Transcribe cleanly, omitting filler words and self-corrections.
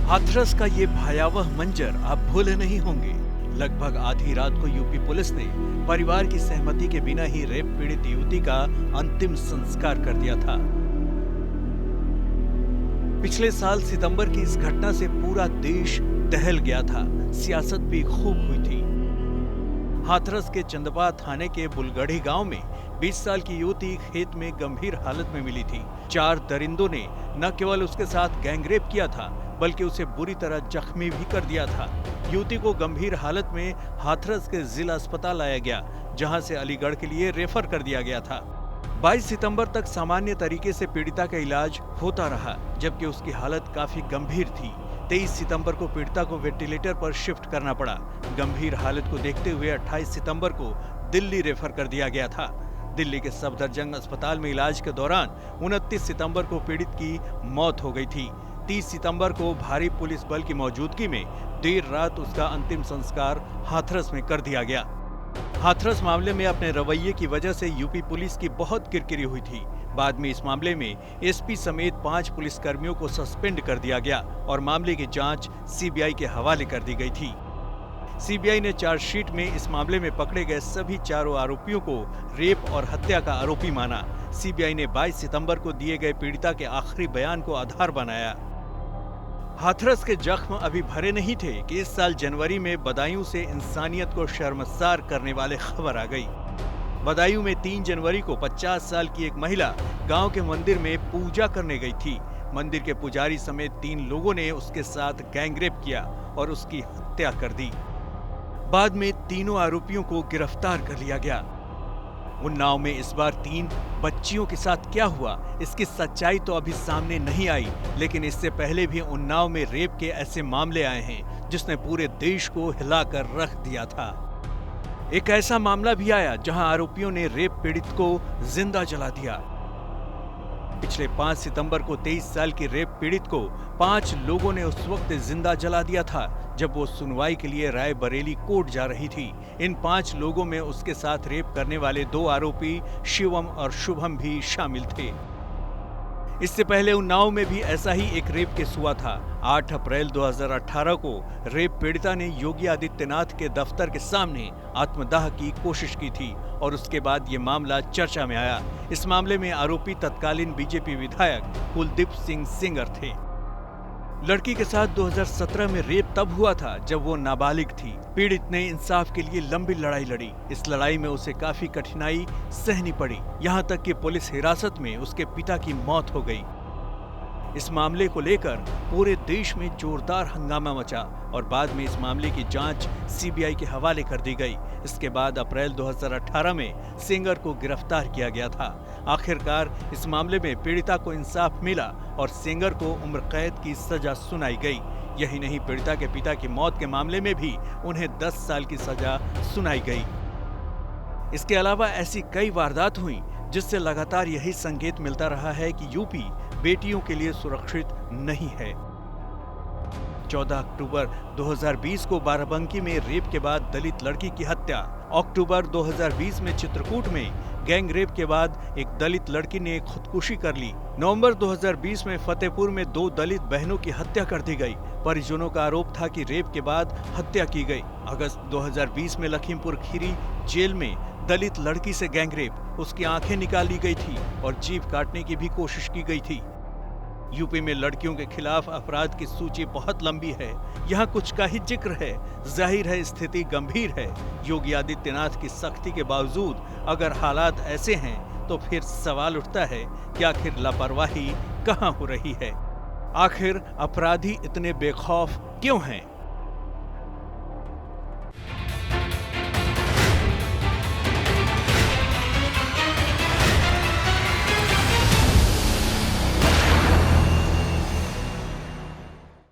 हाथरस का ये भयावह मंजर आप भूले नहीं होंगे। लगभग आधी रात को यूपी पुलिस ने परिवार की सहमति के बिना ही रेप पीड़ित युवती का अंतिम संस्कार कर दिया था। पिछले साल सितंबर की इस घटना से पूरा देश दहल गया था। सियासत भी खूब हुई थी। हाथरस के चंदपा थाने के बुलगढ़ी गांव में 20 साल की युवती खेत में गंभीर हालत में मिली थी। 4 दरिंदों ने न केवल उसके साथ गैंगरेप किया था, बल्कि उसे बुरी तरह जख्मी भी कर दिया था। युवती को गंभीर हालत में हाथरस के जिला अस्पताल लाया गया, जहां से अलीगढ़ के लिए रेफर कर दिया गया था। 22 सितंबर तक सामान्य तरीके से पीड़िता का इलाज होता रहा, जबकि उसकी हालत काफी गंभीर थी। 23 सितंबर को पीड़िता को वेंटिलेटर पर शिफ्ट करना पड़ा। गंभीर हालत को देखते हुए 28 सितंबर को दिल्ली रेफर कर दिया गया था। दिल्ली के सफदरजंग अस्पताल में इलाज के दौरान 29 सितंबर को पीड़ित की मौत हो गई थी। 30 सितंबर को भारी पुलिस बल की मौजूदगी में देर रात उसका अंतिम संस्कार हाथरस में कर दिया गया। हाथरस मामले में अपने रवैये की वजह से यूपी पुलिस की बहुत किरकिरी हुई थी। बाद में इस मामले में एसपी समेत 5 पुलिसकर्मियों को सस्पेंड कर दिया गया और मामले की जांच सीबीआई के हवाले कर दी गई थी। सीबीआई ने चार्जशीट में इस मामले में पकड़े गए सभी 4 आरोपियों को रेप और हत्या का आरोपी माना। सीबीआई ने 22 सितंबर को दिए गए पीड़िता के आखिरी बयान को आधार बनाया। हाथरस के जख्म अभी भरे नहीं थे कि इस साल जनवरी में बदायूं से इंसानियत को शर्मसार करने वाले खबर आ गई। बदायूं में 3 जनवरी को 50 साल की एक महिला गांव के मंदिर में पूजा करने गई थी। मंदिर के पुजारी समेत 3 लोगों ने उसके साथ गैंगरेप किया और उसकी हत्या कर दी। बाद में तीनों आरोपियों को गिरफ्तार कर लिया गया। उन्नाव में इस बार 3 बच्चियों के साथ क्या हुआ, इसकी सच्चाई तो अभी सामने नहीं आई, लेकिन इससे पहले भी उन्नाव में रेप के ऐसे मामले आए हैं जिसने पूरे देश को हिलाकर रख दिया था। एक ऐसा मामला भी आया जहां आरोपियों ने रेप पीड़ित को जिंदा जला दिया। पिछले 5 सितंबर को 23 साल की रेप पीड़ित को 5 लोगों ने उस वक्त जिंदा जला दिया था जब वो सुनवाई के लिए रायबरेली कोर्ट जा रही थी। इन 5 लोगों में उसके साथ रेप करने वाले 2 आरोपी शिवम और शुभम भी शामिल थे। इससे पहले उन्नाव में भी ऐसा ही एक रेप केस हुआ था। 8 अप्रैल 2018 को रेप पीड़िता ने योगी आदित्यनाथ के दफ्तर के सामने आत्मदाह की कोशिश की थी और उसके बाद ये मामला चर्चा में आया। इस मामले में आरोपी तत्कालीन बीजेपी विधायक कुलदीप सिंह सेंगर थे। लड़की के साथ 2017 में रेप तब हुआ था जब वो नाबालिग थी। पीड़ित ने इंसाफ के लिए लंबी लड़ाई लड़ी। इस लड़ाई में उसे काफी कठिनाई सहनी पड़ी, यहाँ तक कि पुलिस हिरासत में उसके पिता की मौत हो गई। इस मामले को लेकर पूरे देश में जोरदार हंगामा मचा और बाद में इस मामले की जांच सीबीआई के हवाले कर दी गई। इसके बाद अप्रैल 2018 में सेंगर को गिरफ्तार किया गया था। आखिरकार इस मामले में पीड़िता को इंसाफ मिला और सेंगर को उम्र कैद की सजा सुनाई गई। यही नहीं, पीड़िता के पिता की मौत के मामले में भी उन्हें 10 साल की सजा सुनाई गई। इसके अलावा ऐसी कई वारदात हुई जिससे लगातार यही संकेत मिलता रहा है कि यूपी बेटियों के लिए सुरक्षित नहीं है। 14 अक्टूबर 2020 को बाराबंकी में रेप के बाद दलित लड़की की हत्या। अक्टूबर 2020 में चित्रकूट में गैंग रेप के बाद एक दलित लड़की ने खुदकुशी कर ली। नवंबर 2020 में फतेहपुर में 2 दलित बहनों की हत्या कर दी गई। परिजनों का आरोप था कि रेप के बाद हत्या की गई। अगस्त 2020 में लखीमपुर खीरी जेल में दलित लड़की से गैंगरेप, उसकी आंखें निकाल ली गई थी और जीभ काटने की भी कोशिश की गई थी। यूपी में लड़कियों के खिलाफ अपराध की सूची बहुत लंबी है, यहाँ कुछ का ही जिक्र है। जाहिर है स्थिति गंभीर है। योगी आदित्यनाथ की सख्ती के बावजूद अगर हालात ऐसे हैं तो फिर सवाल उठता है कि आखिर लापरवाही कहाँ हो रही है। आखिर अपराधी इतने बेखौफ क्यों हैं?